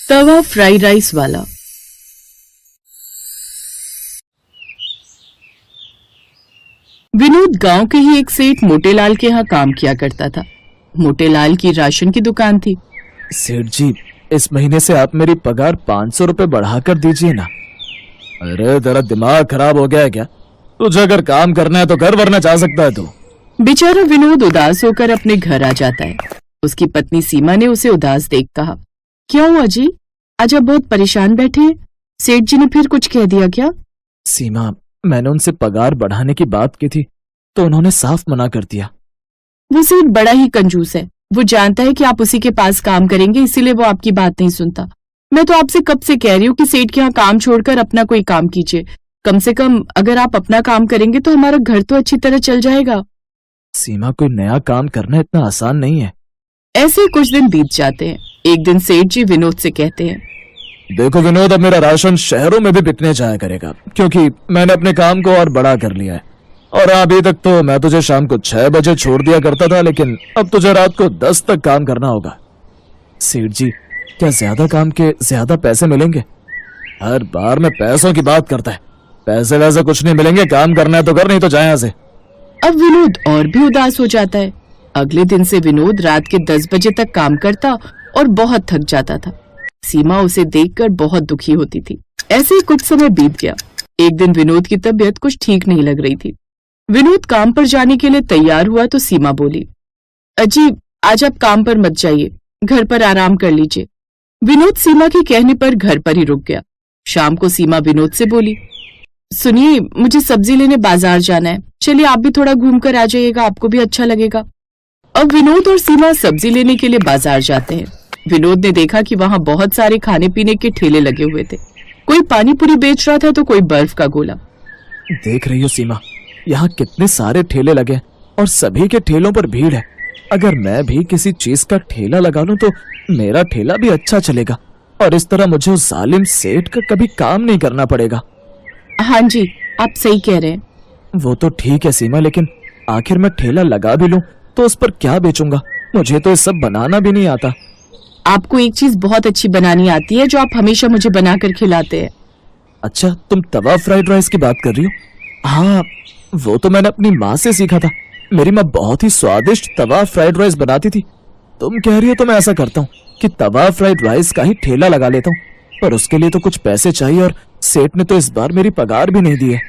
तवा fried rice वाला। विनोद गांव के ही एक सेठ मोटेलाल के यहाँ काम किया करता था। मोटेलाल की राशन की दुकान थी। सेठ जी, इस महीने से आप मेरी पगार 500 रुपए बढ़ाकर दीजिए ना। अरे तेरा दिमाग खराब हो गया है क्या? तुझे अगर काम करना है तो घर वरना जा सकता है तू। बेचारा विनोद उदास होकर अपने घर आ जाता है। उसकी पत्नी सीमा ने उसे उदास देख कहा, क्या हुआ जी, आज आप बहुत परेशान बैठे हैं? सेठ जी ने फिर कुछ कह दिया क्या? सीमा, मैंने उनसे पगार बढ़ाने की बात की थी तो उन्होंने साफ मना कर दिया। वो सेठ बड़ा ही कंजूस है। वो जानता है कि आप उसी के पास काम करेंगे, इसीलिए वो आपकी बात नहीं सुनता। मैं तो आपसे कब से कह रही हूँ कि सेठ के यहाँ काम छोड़कर अपना कोई काम कीजिए। कम से कम अगर आप अपना काम करेंगे तो हमारा घर तो अच्छी तरह चल जाएगा। सीमा, कोई नया काम करना इतना आसान नहीं है। ऐसे ही कुछ दिन बीत जाते हैं। एक दिन सेठ जी विनोद से कहते हैं, देखो विनोद, अब मेरा राशन शहरों में भी बिकने जाया करेगा क्योंकि मैंने अपने काम को और बड़ा कर लिया है। और अभी तक तो मैं तुझे शाम को 6 बजे छोड़ दिया करता था, लेकिन अब तुझे रात को 10 तक काम करना होगा। सेठ जी, क्या ज्यादा काम के ज्यादा पैसे मिलेंगे? हर बार में पैसों की बात करता है। पैसे वैसे कुछ नहीं मिलेंगे, काम करना है तो कर, नहीं तो जाए यहाँ से। अब विनोद और भी उदास हो जाता है। अगले दिन से विनोद रात के 10 बजे तक काम करता और बहुत थक जाता था। सीमा उसे देखकर बहुत दुखी होती थी। ऐसे ही कुछ समय बीत गया। एक दिन विनोद की तबीयत कुछ ठीक नहीं लग रही थी। विनोद काम पर जाने के लिए तैयार हुआ तो सीमा बोली, अजी आज आप काम पर मत जाइए, घर पर आराम कर लीजिए। विनोद सीमा के कहने पर घर पर ही रुक गया। शाम को सीमा विनोद से बोली, सुनिए, मुझे सब्जी लेने बाजार जाना है, चलिए आप भी थोड़ा घूम कर आ जाइएगा, आपको भी अच्छा लगेगा। अब विनोद और सीमा सब्जी लेने के लिए बाजार जाते हैं। विनोद ने देखा कि वहाँ बहुत सारे खाने पीने के ठेले लगे हुए थे। कोई पानी पूरी बेच रहा था तो कोई बर्फ का गोला। देख रही हो सीमा, यहाँ कितने सारे ठेले लगे और सभी के ठेलों पर भीड़ है। अगर मैं भी किसी चीज का ठेला लगा लूं तो मेरा ठेला भी अच्छा चलेगा और इस तरह मुझे उस जालिम सेठ का कभी काम नहीं करना पड़ेगा। हाँ जी, आप सही कह रहे हैं। वो तो ठीक है सीमा, लेकिन आखिर मैं ठेला लगा भी लूं तो उस पर क्या बेचूंगा? मुझे तो ये सब बनाना भी नहीं आता। आपको एक चीज बहुत अच्छी बनानी आती है जो आप हमेशा मुझे बनाकर खिलाते हैं। अच्छा, तुम तवा फ्राइड राइस की बात कर रही हो? हाँ, वो तो मैंने अपनी माँ से सीखा था। मेरी माँ बहुत ही स्वादिष्ट तवा फ्राइड राइस बनाती थी। तुम कह रही हो तो मैं ऐसा करता हूँ कि तवा फ्राइड राइस का ही ठेला लगा लेता हूँ, पर उसके लिए तो कुछ पैसे चाहिए और सेठ ने तो इस बार मेरी पगार भी नहीं दी है।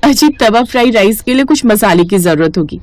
अजी, तवा फ्राइड राइस के लिए कुछ मसाले की जरूरत होगी।